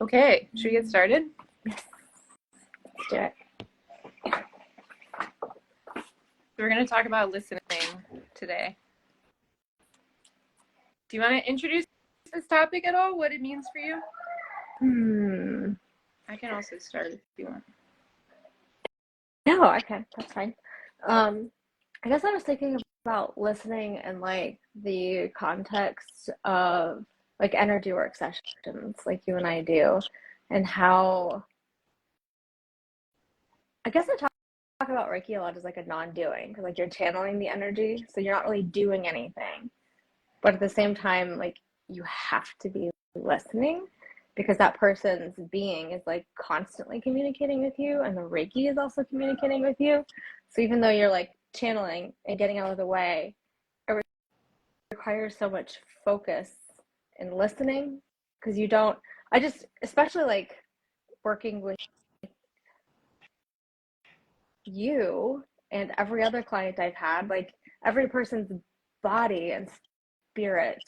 Okay, should we get started? Yes, let's do it. We're going to talk about listening today. Do you want to introduce this topic at all? What it means for you? I can also start if you want. No, I can. That's fine. I guess I was thinking about listening in like the context of like energy work sessions, like you and I do, and how I guess I talk about Reiki a lot as like a non-doing because like you're channeling the energy, so you're not really doing anything. But at the same time, like you have to be listening because that person's being is like constantly communicating with you, and the Reiki is also communicating with you. So even though you're like channeling and getting out of the way, it requires so much focus and listening because you don't. I just, especially like working with you and every other client I've had, like every person's body and spirit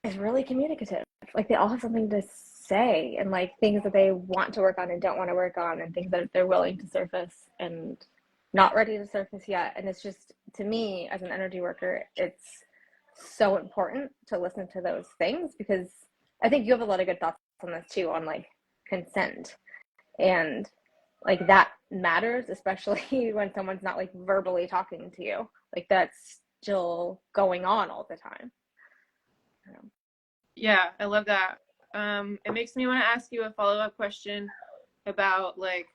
is really communicative. Like they all have something to say and like things that they want to work on and don't want to work on and things that they're willing to surface and not ready to surface yet. And it's just, to me as an energy worker, it's so important to listen to those things because I think you have a lot of good thoughts on this too, on like consent and like that matters, especially when someone's not like verbally talking to you. Like that's still going on all the time. Yeah, I love that. It makes me want to ask you a follow-up question about like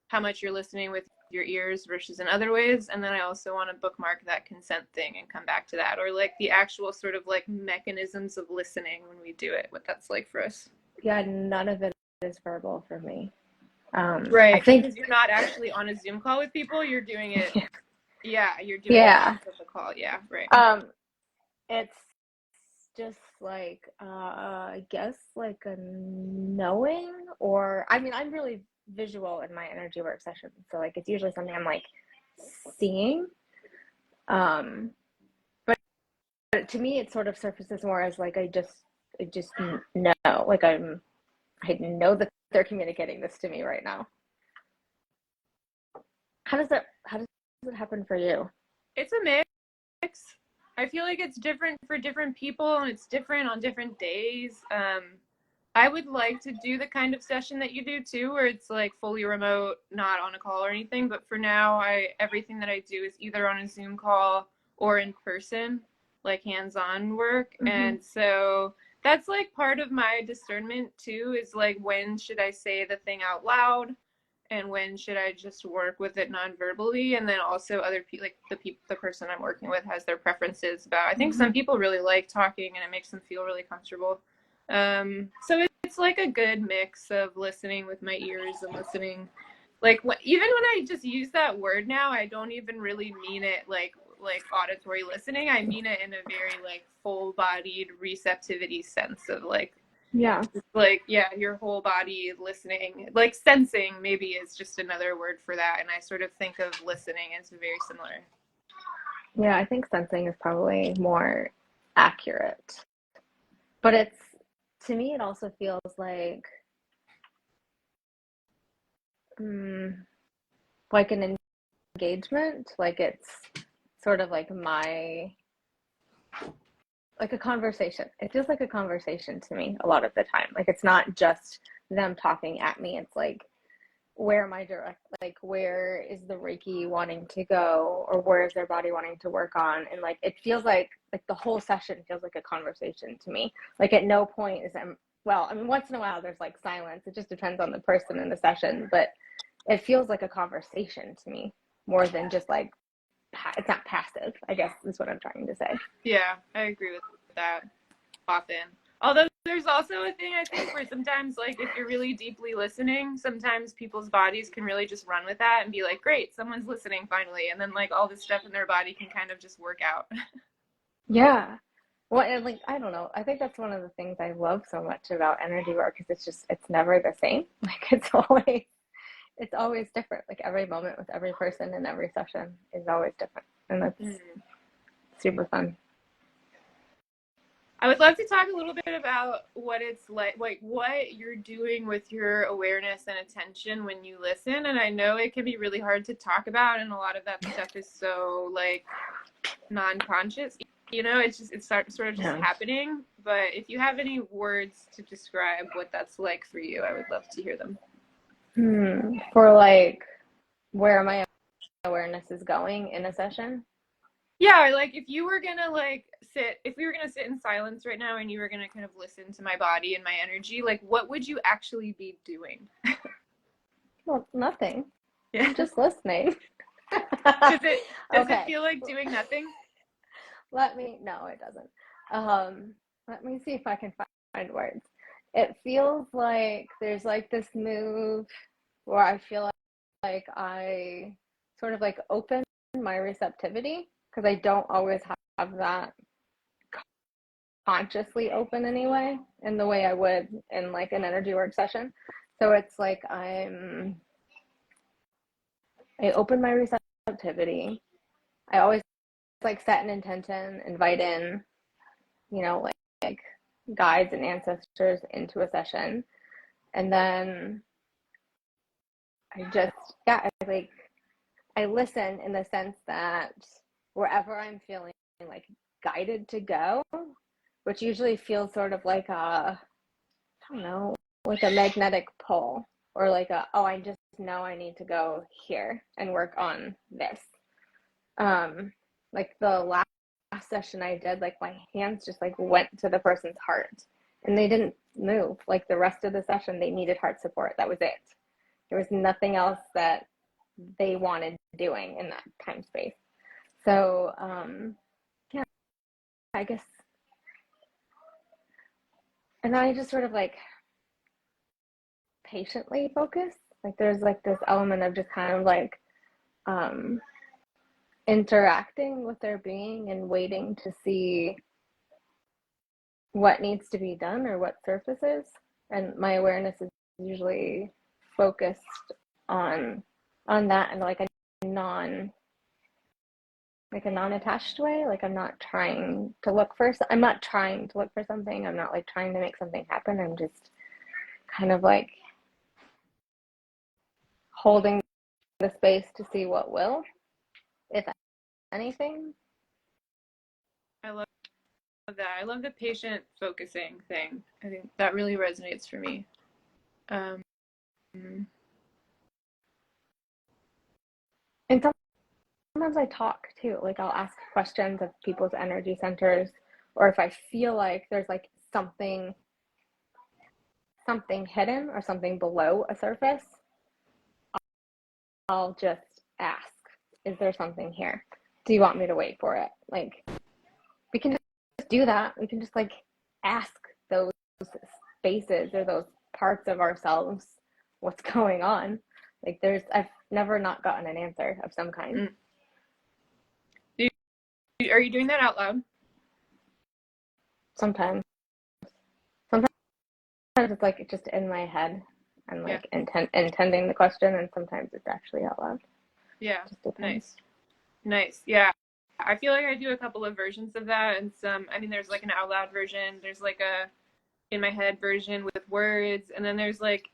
how much you're listening with your ears versus in other ways, and then I also want to bookmark that consent thing and come back to that, or like the actual sort of like mechanisms of listening when we do it, what that's like for us. Yeah, none of it is verbal for me. I Right, think, because you're not actually on a Zoom call with people, you're doing it. Yeah, you're doing it yeah. off of the call. Yeah, right. It's just like, I guess like a knowing, or I mean, I'm really visual in my energy work sessions, so like it's usually something I'm like seeing. Um, but to me, it sort of surfaces more as like I just know, like I know that they're communicating this to me right now. How does it happen for you? It's a mix. I feel like it's different for different people and it's different on different days. I would like to do the kind of session that you do too, where it's like fully remote, not on a call or anything. But for now, everything that I do is either on a Zoom call or in person, like hands-on work. Mm-hmm. And so that's like part of my discernment too, is like when should I say the thing out loud? And when should I just work with it non-verbally? And then also other people, like the person I'm working with has their preferences about. I think some people really like talking, and it makes them feel really comfortable. So it's like a good mix of listening with my ears and listening. Like even when I just use that word now, I don't even really mean it like auditory listening. I mean it in a very like full-bodied receptivity sense of Yeah. like yeah, your whole body listening, like sensing maybe is just another word for that, and I sort of think of listening as very similar. Yeah, I think sensing is probably more accurate. But it's, to me, it also feels mm, like an engagement. Like it's sort of like like a conversation. It feels like a conversation to me a lot of the time. Like it's not just them talking at me. It's like, where am I direct? Like, where is the Reiki wanting to go, or where is their body wanting to work on? And like, it feels like the whole session feels like a conversation to me. Like, at no point is I'm well. I mean, once in a while there's like silence. It just depends on the person in the session, but it feels like a conversation to me more than just like it's not passive. I guess is what I'm trying to say. Yeah, I agree with that often. Although there's also a thing I think where sometimes like if you're really deeply listening, sometimes people's bodies can really just run with that and be like, great, someone's listening finally, and then like all this stuff in their body can kind of just work out. Yeah. Well, and like I don't know. I think that's one of the things I love so much about energy work is it's never the same. Like it's always different. Like every moment with every person and every session is always different, and that's super fun. I would love to talk a little bit about what it's like what you're doing with your awareness and attention when you listen. And I know it can be really hard to talk about, and a lot of that stuff is so like non-conscious. You know, it's sort of just Yeah. happening. But if you have any words to describe what that's like for you, I would love to hear them. For like where my awareness is going in a session. Yeah, like if you were gonna if we were gonna sit in silence right now and you were gonna kind of listen to my body and my energy, like what would you actually be doing? Well, nothing. Yeah. I'm just listening. Does it Okay. feel like doing nothing? No, it doesn't. Let me see if I can find words. It feels like there's like this move where I feel like I sort of like open my receptivity because I don't always have that consciously open anyway in the way I would in like an energy work session. So it's like I open my receptivity. I always like set an intention, invite in, you know, like guides and ancestors into a session. And then I just, yeah, I listen in the sense that wherever I'm feeling like guided to go, which usually feels sort of like I don't know, like a magnetic pull or like oh, I just know I need to go here and work on this. Like the last session I did, like my hands just like went to the person's heart and they didn't move. Like the rest of the session, they needed heart support. That was it. There was nothing else that they wanted doing in that time space. So, yeah, I guess, and then I just sort of like patiently focus. Like there's like this element of just kind of like um, interacting with their being and waiting to see what needs to be done or what surfaces. And my awareness is usually focused on that and like non a non-attached way. Like I'm not trying to look for something. I'm not like trying to make something happen. I'm just kind of like holding the space to see what will, if anything. I love that. I love the patient focusing thing. I think that really resonates for me. Um, And sometimes I talk too. Like I'll ask questions of people's energy centers, or if I feel like there's like something hidden or something below a surface, I'll just ask, is there something here? Do you want me to wait for it? Like we can just do that. We can just like ask those spaces or those parts of ourselves what's going on. Like I've never not gotten an answer of some kind. are you doing that out loud? Sometimes it's like just in my head and Yeah. like intending the question, and sometimes it's actually out loud. Yeah. Just depends. Nice. Yeah. I feel like I do a couple of versions of that, and I mean, there's like an out loud version, there's like a in my head version with words, and then there's like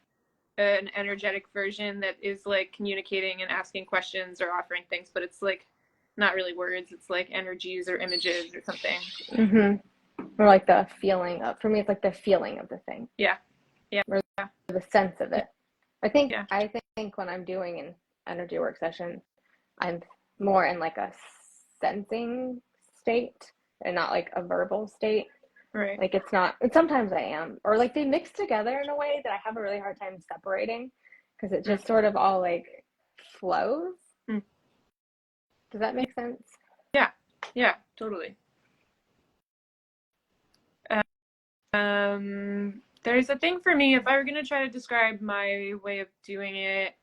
an energetic version that is like communicating and asking questions or offering things, but it's like not really words, it's like energies or images or something. Or like the feeling of, for me, it's like the feeling of the thing. Yeah. Yeah. Or the sense of it. Yeah. I think when I'm doing an energy work session, I'm more in like a sensing state and not like a verbal state. Right. Like it's not, and sometimes I am, or like they mix together in a way that I have a really hard time separating because it just sort of all like flows. Mm. Does that make sense? Yeah. Yeah, totally. There's a thing for me, if I were going to try to describe my way of doing it,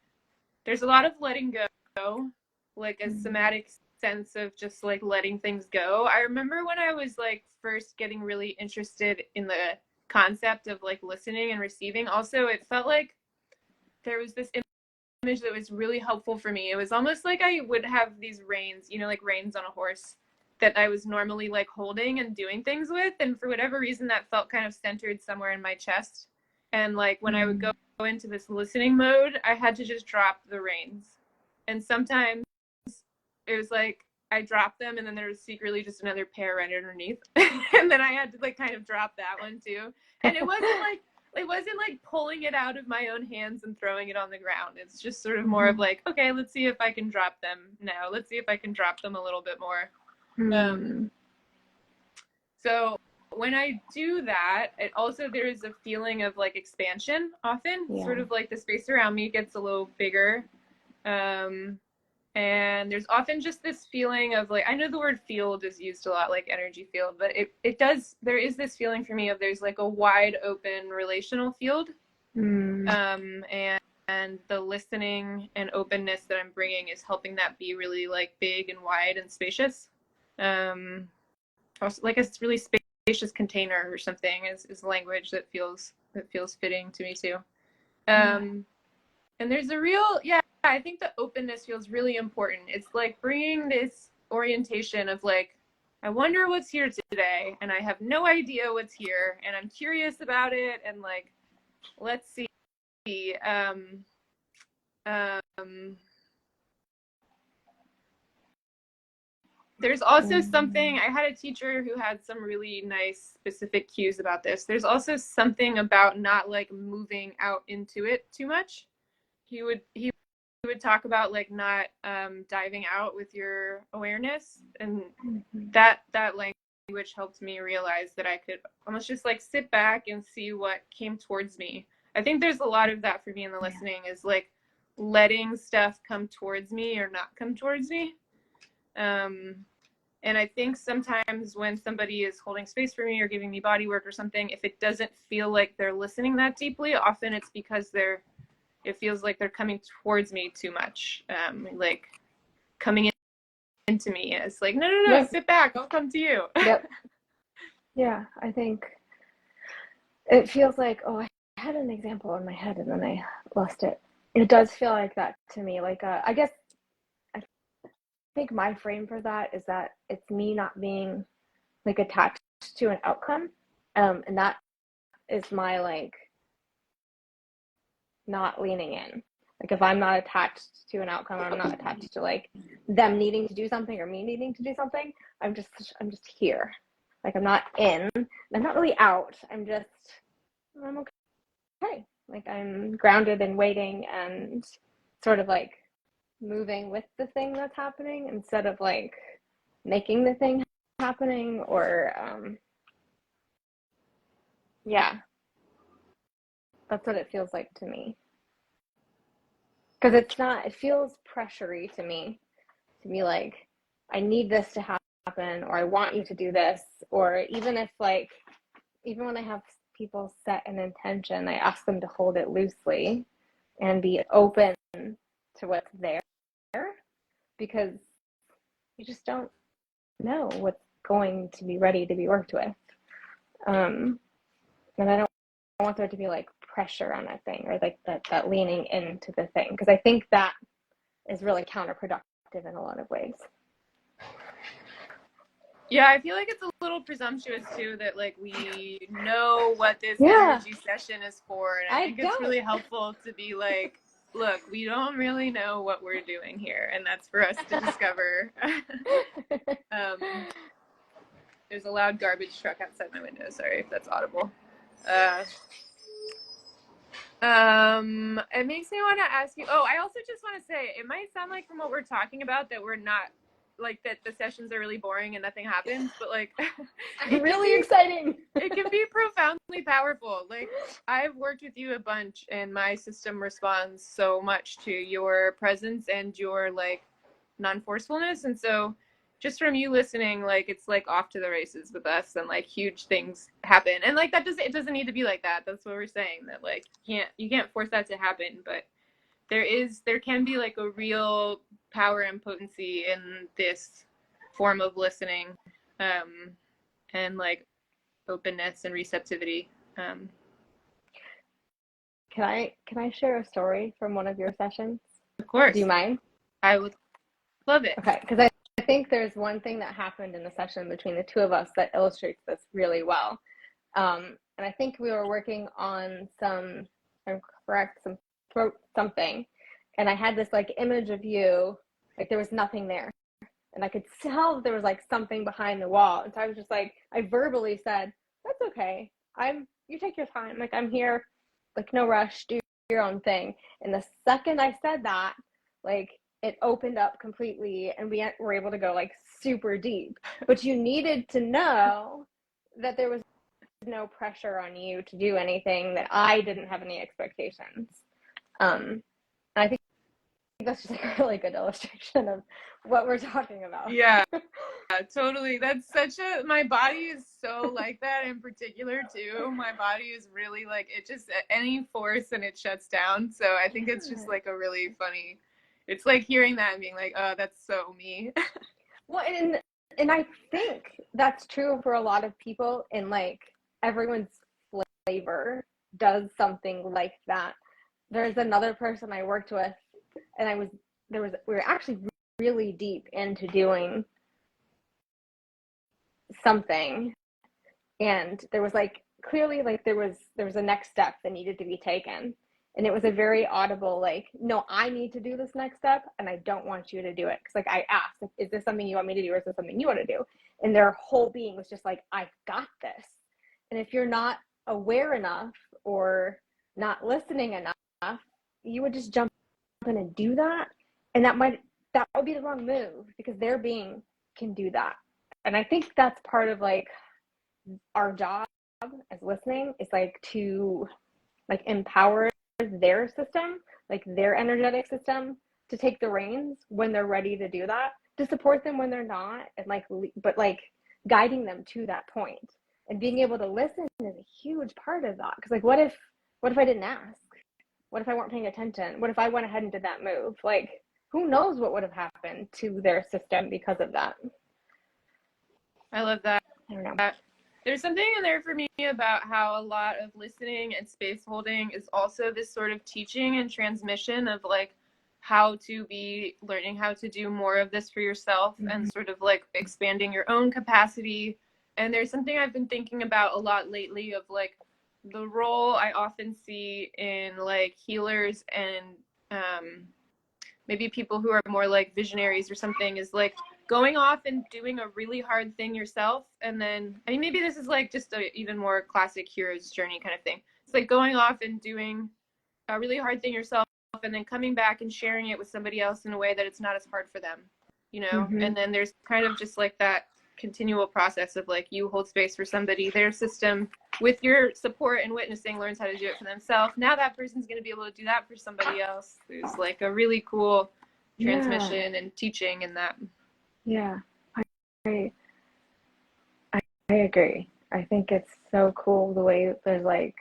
there's a lot of letting go, like a somatic sense of just like letting things go. I remember when I was like first getting really interested in the concept of like listening and receiving, also it felt like there was this image that was really helpful for me. It was almost like I would have these reins, you know, like reins on a horse, that I was normally like holding and doing things with. And for whatever reason, that felt kind of centered somewhere in my chest. And like when I would go into this listening mode, I had to just drop the reins. And sometimes it was like I dropped them and then there was secretly just another pair right underneath. And then I had to like kind of drop that one too. And it wasn't like pulling it out of my own hands and throwing it on the ground. It's just sort of more of like, okay, let's see if I can drop them now. Let's see if I can drop them a little bit more. So when I do that, it also, there is a feeling of like expansion often, sort of like the space around me gets a little bigger. And there's often just this feeling of like, I know the word field is used a lot, like energy field, but there is this feeling for me of there's like a wide open relational field. And the listening and openness that I'm bringing is helping that be really like big and wide and spacious. Also, like a really spacious container or something is language that feels fitting to me too. And there's a real, I think the openness feels really important. It's like bringing this orientation of like, I wonder what's here today, and I have no idea what's here, and I'm curious about it, and like, let's see. There's also something, I had a teacher who had some really nice specific cues about this. There's also something about not like moving out into it too much. He would talk about like not diving out with your awareness, and that language helped me realize that I could almost just like sit back and see what came towards me. I think there's a lot of that for me in the listening is like letting stuff come towards me or not come towards me. And I think sometimes when somebody is holding space for me or giving me body work or something, if it doesn't feel like they're listening that deeply, often it's because it feels like they're coming towards me too much, like coming into me. It's like, no, sit back, I'll come to you. Yeah, I think it feels like, I had an example in my head and then I lost it. It does feel like that to me. Like, I guess I think my frame for that is that it's me not being like attached to an outcome. And that is my like not leaning in. Like if I'm not attached to an outcome, I'm not attached to like them needing to do something or me needing to do something. I'm just here. Like I'm not in. I'm not really out. I'm okay. Like I'm grounded and waiting and sort of like moving with the thing that's happening instead of like making the thing happening or that's what it feels like to me. Because it feels pressury to me to be like, I need this to happen, or I want you to do this, or even when I have people set an intention, I ask them to hold it loosely and be open to what's there, because you just don't know what's going to be ready to be worked with. And I don't want there to be like pressure on that thing, or like that leaning into the thing, because I think that is really counterproductive in a lot of ways. Yeah, I feel like it's a little presumptuous too that like we know what this energy session is for, and I think it's really helpful to be like, look, we don't really know what we're doing here, and that's for us to discover. There's a loud garbage truck outside my window. Sorry if that's audible. It makes me want to ask you. Oh, I also just want to say, it might sound like from what we're talking about that we're not like that the sessions are really boring and nothing happens, but like it's really exciting. It can be profoundly powerful. Like I've worked with you a bunch and my system responds so much to your presence and your like non-forcefulness, and so just from you listening, like it's like off to the races with us, and like huge things happen, and like it doesn't need to be like that. That's what we're saying, that like you can't force that to happen, but there can be like a real power and potency in this form of listening, and like openness and receptivity. Can I share a story from one of your sessions? Of course. Do you mind? I would love it. Okay, because I think there's one thing that happened in the session between the two of us that illustrates this really well. And I think we were working on some, if I'm correct, some throat something. And I had this like image of you, like there was nothing there. And I could tell there was like something behind the wall. And so I was just like, I verbally said, that's okay. You take your time. Like I'm here, like no rush, do your own thing. And the second I said that, like it opened up completely and we were able to go like super deep. But you needed to know that there was no pressure on you to do anything, that I didn't have any expectations. And I think that's just like a really good illustration of what we're talking about. Yeah, totally. That's my body is so like that in particular too. My body is really like, it just, any force and it shuts down. So I think it's just like a really funny, it's like hearing that and being like, oh, that's so me. Well, and I think that's true for a lot of people, and like everyone's flavor does something like that. There's another person I worked with, and we were actually really deep into doing something, and there was like clearly like there was a next step that needed to be taken, and it was a very audible like, no, I need to do this next step and I don't want you to do it, because like I asked, is this something you want me to do or is this something you want to do, and their whole being was just like, I've got this. And if you're not aware enough or not listening enough, you would just jump in and do that, and that would be the wrong move, because their being can do that. And I think that's part of like our job as listening, is like to like empower their system, like their energetic system, to take the reins when they're ready to do that, to support them when they're not, and like, but like guiding them to that point. And being able to listen is a huge part of that, because like what if I didn't ask? What if I weren't paying attention? What if I went ahead and did that move? Like, who knows what would have happened to their system because of that. I love that. I don't know. There's something in there for me about how a lot of listening and space holding is also this sort of teaching and transmission of like how to be learning how to do more of this for yourself, and sort of like expanding your own capacity. And there's something I've been thinking about a lot lately of like the role I often see in like healers and maybe people who are more like visionaries or something, is like going off and doing a really hard thing yourself. And then, I mean, maybe this is like just a even more classic hero's journey kind of thing. It's like going off and doing a really hard thing yourself, and then coming back and sharing it with somebody else in a way that it's not as hard for them, you know? And then there's kind of just like that continual process of like, you hold space for somebody, their system with your support and witnessing learns how to do it for themselves. Now that person's going to be able to do that for somebody else. There's like a really cool transmission and teaching in that. Yeah, I agree. I think it's so cool the way there's like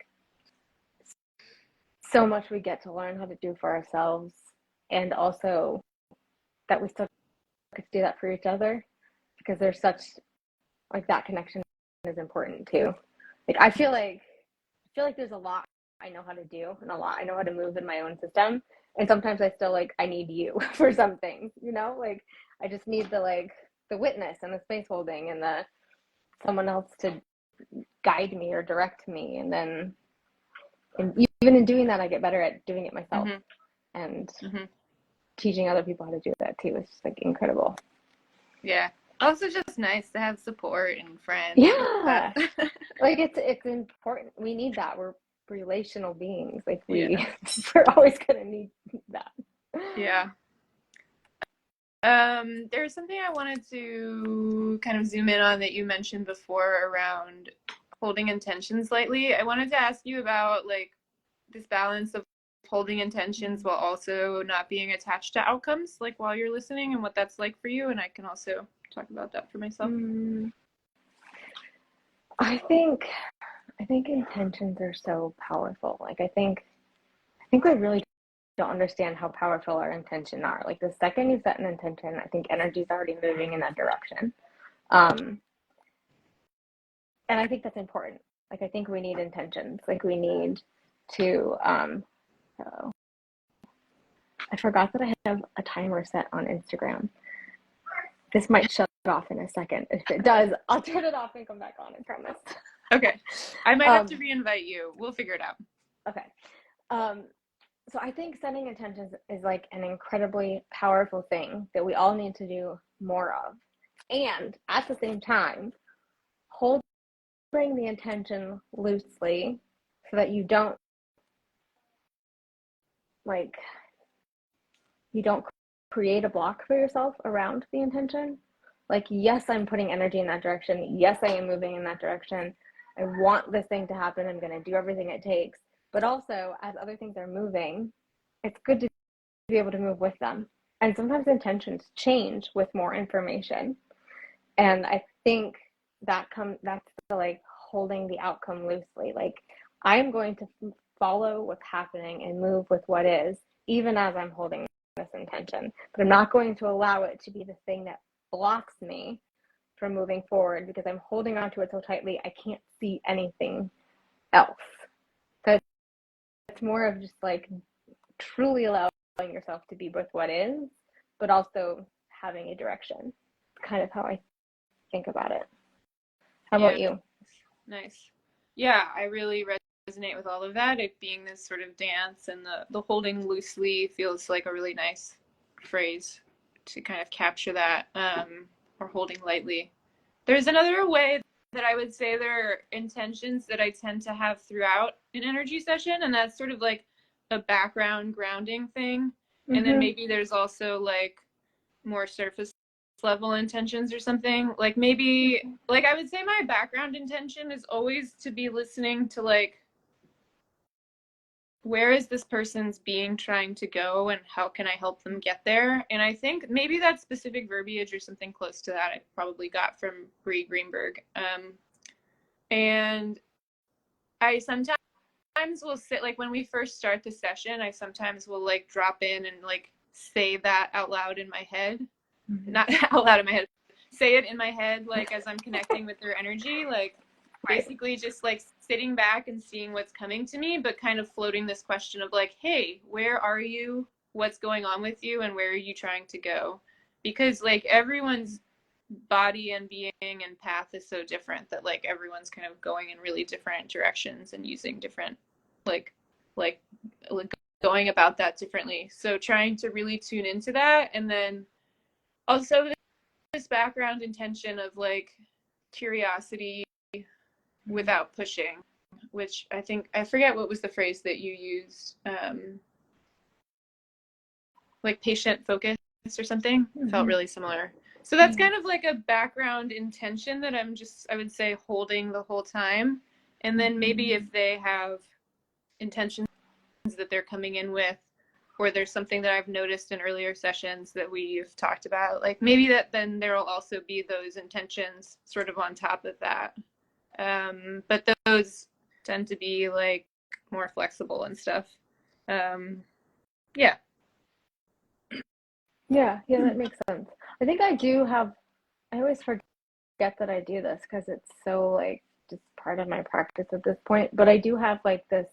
so much we get to learn how to do for ourselves, and also that we still get to do that for each other, because there's such like that connection is important too. Like I feel like there's a lot I know how to do and a lot I know how to move in my own system, and sometimes I still like I need you for some things, you know, like I just need the witness and the space holding and the someone else to guide me or direct me, and then even in doing that I get better at doing it myself. And teaching other people how to do that too is just like incredible. Yeah. Also just nice to have support and friends. Yeah. Like it's important. We need that. We're relational beings. Like we're always gonna need that. Yeah. There's something I wanted to kind of zoom in on that you mentioned before around holding intentions lightly. I wanted to ask you about like this balance of holding intentions while also not being attached to outcomes, like while you're listening, and what that's like for you. And I can also talk about that for myself. I think intentions are so powerful. Like I think we really don't understand how powerful our intentions are. Like the second you set an intention, I think energy is already moving in that direction. And I think that's important. Like I think we need intentions. Like we need to I forgot that I have a timer set on Instagram. This might shut off in a second. If it does, I'll turn it off and come back on, I promise. Okay. I might have to re-invite you. We'll figure it out. Okay. So I think setting intentions is like an incredibly powerful thing that we all need to do more of. And at the same time, holding the intention loosely so that you don't create a block for yourself around the intention. Like, yes, I'm putting energy in that direction. Yes, I am moving in that direction. I want this thing to happen. I'm going to do everything it takes. But also, as other things are moving, it's good to be able to move with them. And sometimes intentions change with more information. And I think that's the like holding the outcome loosely. Like, I'm going to follow what's happening and move with what is, even as I'm holding this intention. But I'm not going to allow it to be the thing that blocks me from moving forward because I'm holding on to it so tightly I can't see anything else. So it's more of just like truly allowing yourself to be with what is, but also having a direction. It's kind of how I think about it. How about you? Nice. Yeah, I really resonate with all of that. It being this sort of dance, and the holding loosely feels like a really nice phrase to kind of capture that, or holding lightly. There's another way that I would say there are intentions that I tend to have throughout an energy session, and that's sort of like a background grounding thing. And then maybe there's also like more surface level intentions or something. Like maybe, like I would say my background intention is always to be listening to like, where is this person's being trying to go and how can I help them get there? And I think maybe that specific verbiage or something close to that I probably got from Bree Greenberg. And I sometimes will sit, like when we first start the session, I sometimes will like drop in and like say that out loud in my head. Not out loud in my head, say it in my head, like as I'm connecting with their energy, like basically just like sitting back and seeing what's coming to me, but kind of floating this question of like, hey, where are you? What's going on with you? And where are you trying to go? Because like everyone's body and being and path is so different that like everyone's kind of going in really different directions and using different like like going about that differently. So trying to really tune into that, and then also this background intention of like curiosity without pushing, which I think, I forget what was the phrase that you used, like patient focus or something. Felt really similar. So that's kind of like a background intention that I would say holding the whole time. And then maybe if they have intentions that they're coming in with, or there's something that I've noticed in earlier sessions that we've talked about, like maybe that then there will also be those intentions sort of on top of that. But those tend to be like more flexible and stuff. Yeah. Yeah, that makes sense. I think I always forget that I do this because it's so like just part of my practice at this point. But I do have like this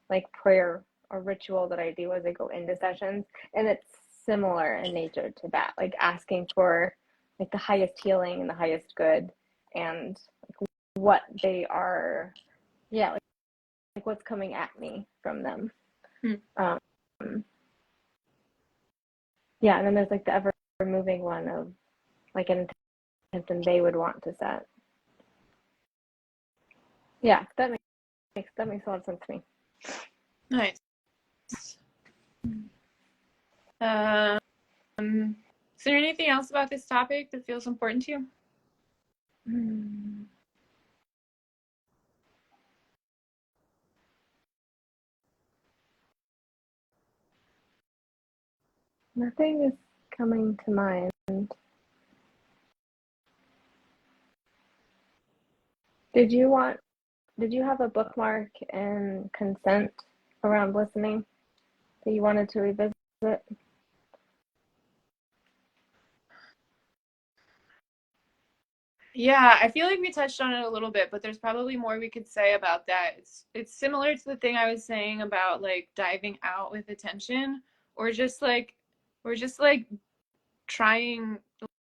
like prayer or ritual that I do as I go into sessions, and it's similar in nature to that, like asking for like the highest healing and the highest good, and like what they are, yeah, like what's coming at me from them. Um, yeah, and then there's like the ever moving one of like an intention they would want to set. Yeah, that makes a lot of sense to me. Nice. Is there anything else about this topic that feels important to you? Nothing is coming to mind. Did you have a bookmark and consent around listening that you wanted to revisit? Yeah, I feel like we touched on it a little bit, but there's probably more we could say about that. It's similar to the thing I was saying about like diving out with attention, or just like trying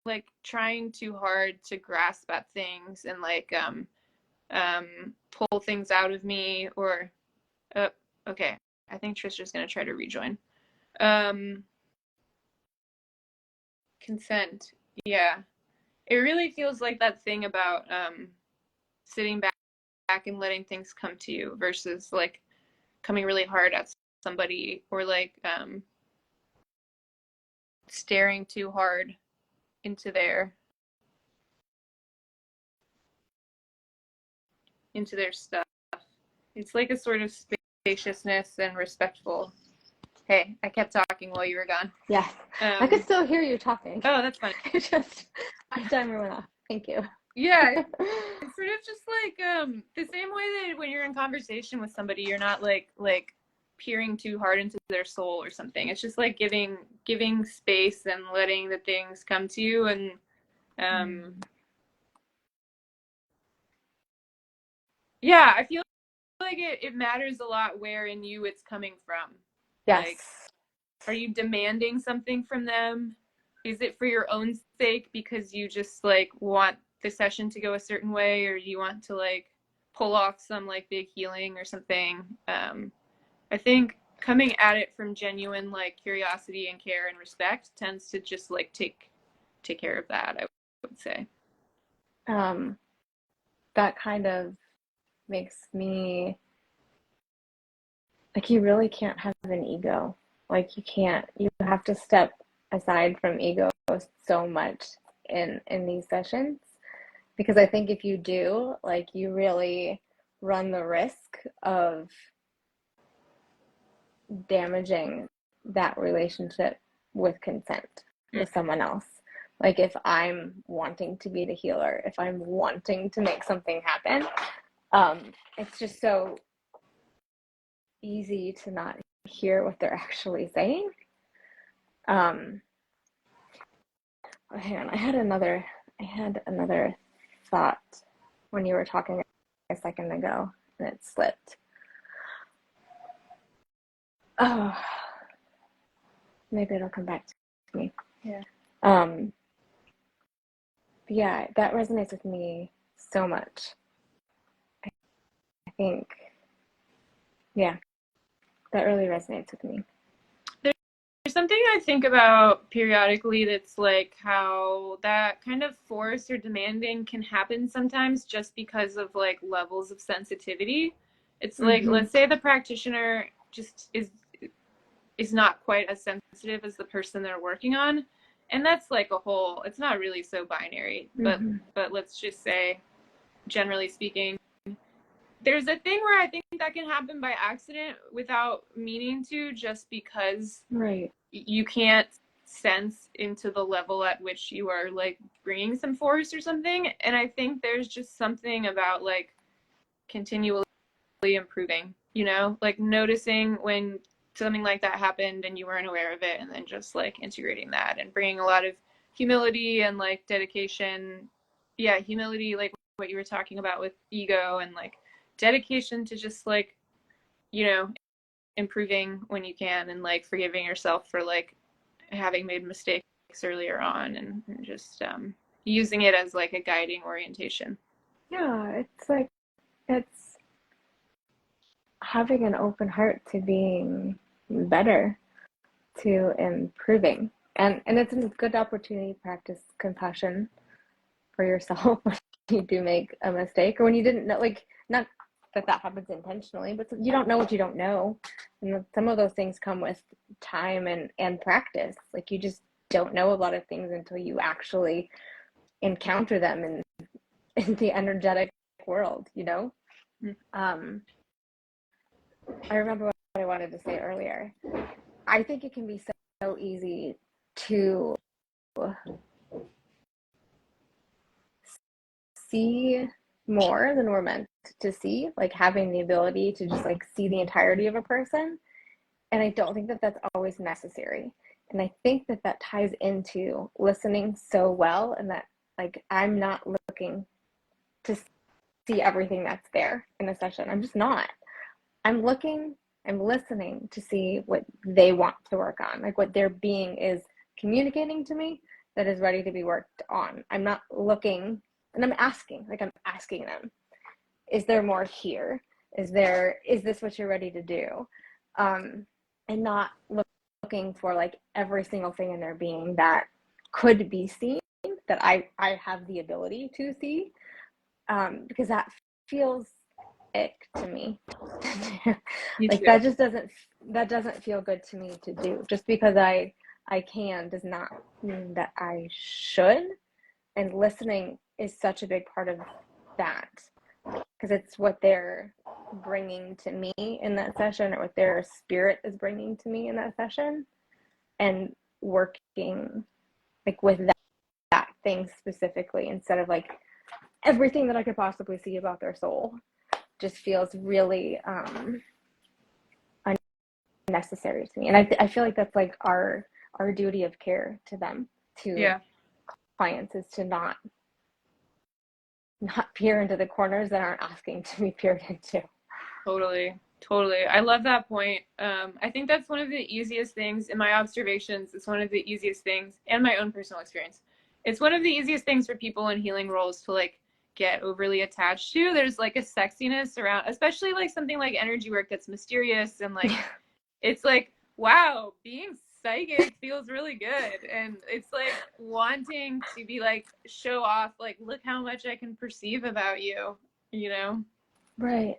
like trying too hard to grasp at things and like pull things out of me, or okay, I think Tricia's gonna try to rejoin. Consent, yeah, it really feels like that thing about sitting back and letting things come to you versus like coming really hard at somebody, or like staring too hard into their stuff. It's like a sort of spaciousness and respectful. Hey, I kept talking while you were gone. Yeah, I could still hear you talking. Oh, that's funny. Just my timer went off. Thank you. Yeah, it's sort of just like the same way that when you're in conversation with somebody, you're not like peering too hard into their soul or something. It's just like giving space and letting the things come to you, and yeah, I feel like it matters a lot where in you it's coming from. Yes. Like, are you demanding something from them? Is it for your own sake because you just like want the session to go a certain way, or do you want to like pull off some like big healing or something? I think coming at it from genuine like curiosity and care and respect tends to just like take care of that, I would say. That kind of makes me like, you really can't have an ego. Like, you have to step aside from ego so much in these sessions, because I think if you do, like, you really run the risk of damaging that relationship with consent with someone else. Like, if I'm wanting to be the healer, if I'm wanting to make something happen, it's just so easy to not hear what they're actually saying. Hang on, I had another thought when you were talking a second ago, and it slipped. Oh, maybe it'll come back to me. Yeah. Yeah, that resonates with me so much. I think, yeah, that really resonates with me. There's something I think about periodically that's like how that kind of force or demanding can happen sometimes just because of like levels of sensitivity. It's like, let's say the practitioner just is not quite as sensitive as the person they're working on, and that's like a whole, it's not really so binary, but let's just say, generally speaking, there's a thing where I think that can happen by accident without meaning to, just because you can't sense into the level at which you are like bringing some force or something. And I think there's just something about like continually improving, you know, like noticing when something like that happened and you weren't aware of it, and then just like integrating that and bringing a lot of humility and like dedication. Yeah, humility, like what you were talking about with ego, and like dedication to just like, you know, improving when you can, and like forgiving yourself for like having made mistakes earlier on, and just using it as like a guiding orientation. Yeah, it's like, it's having an open heart to being better, to improving, and it's a good opportunity to practice compassion for yourself when you do make a mistake, or when you didn't know, like, not that happens intentionally, but you don't know what you don't know, and some of those things come with time and practice. Like, you just don't know a lot of things until you actually encounter them in the energetic world, you know. I remember what I wanted to say earlier. I think it can be so easy to see more than we're meant to see, like having the ability to just like see the entirety of a person. And I don't think that that's always necessary. And I think that that ties into listening so well, and that like I'm not looking to see everything that's there in a session. I'm just not. I'm listening to see what they want to work on, like what their being is communicating to me, that is ready to be worked on. I'm not looking, and I'm asking them, is there more here? Is this what you're ready to do? And not looking for like every single thing in their being that could be seen, that I have the ability to see, because that feels ick to me. Like that just doesn't feel good to me to do. Just because I can does not mean that I should. And listening is such a big part of that, because it's what they're bringing to me in that session, or what their spirit is bringing to me in that session, and working like with that thing specifically, instead of like everything that I could possibly see about their soul, just feels really unnecessary to me. And I feel like that's like our duty of care to them, to clients, is to not peer into the corners that aren't asking to be peered into. Totally. I love that point. I think that's one of the easiest things in my observations. It's one of the easiest things, and my own personal experience. It's one of the easiest things for people in healing roles to like get overly attached to. There's like a sexiness around, especially like something like energy work that's mysterious, and like it's like, wow, being psychic feels really good. And it's like wanting to be like, show off, like, look how much I can perceive about you, you know? Right.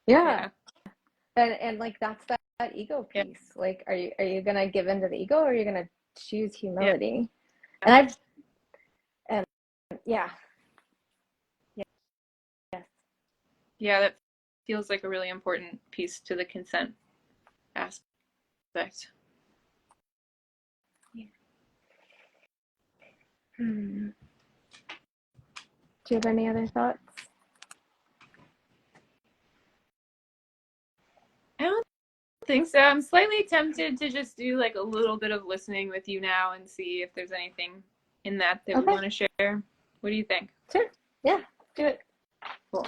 Yeah. And like that's that ego piece. Like, are you gonna give into the ego, or are you gonna choose humility? And yes. That feels like a really important piece to the consent aspect. Do you have any other thoughts? I don't think so. I'm slightly tempted to just do like a little bit of listening with you now and see if there's anything in that we want to share. What do you think? Sure. Yeah, do it. Cool.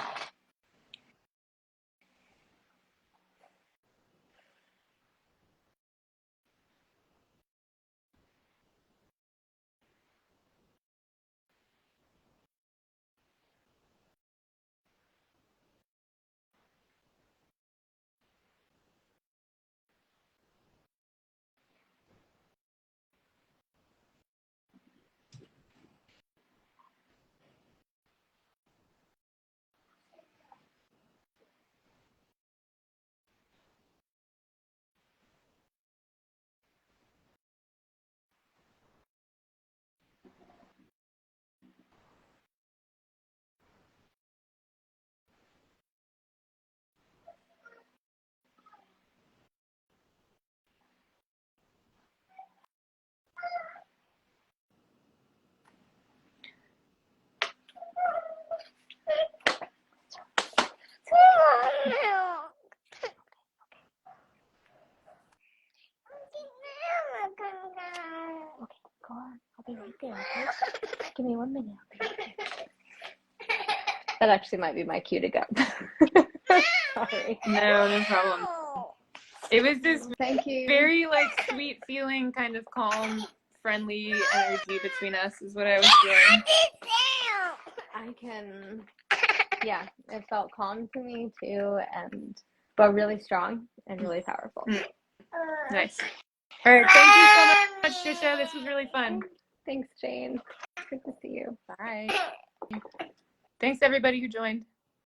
Okay, go on. I'll be right there, okay? Give me 1 minute. I'll be right there. That actually might be my cue to go. Sorry. No problem. It was this Thank you. very like sweet feeling, kind of calm, friendly energy between us is what I was feeling. Yeah, it felt calm to me too, but really strong and really powerful. Nice. All right, thank you so much, Tricia. This was really fun. Thanks, Jane. Good to see you. Bye. Thanks everybody who joined.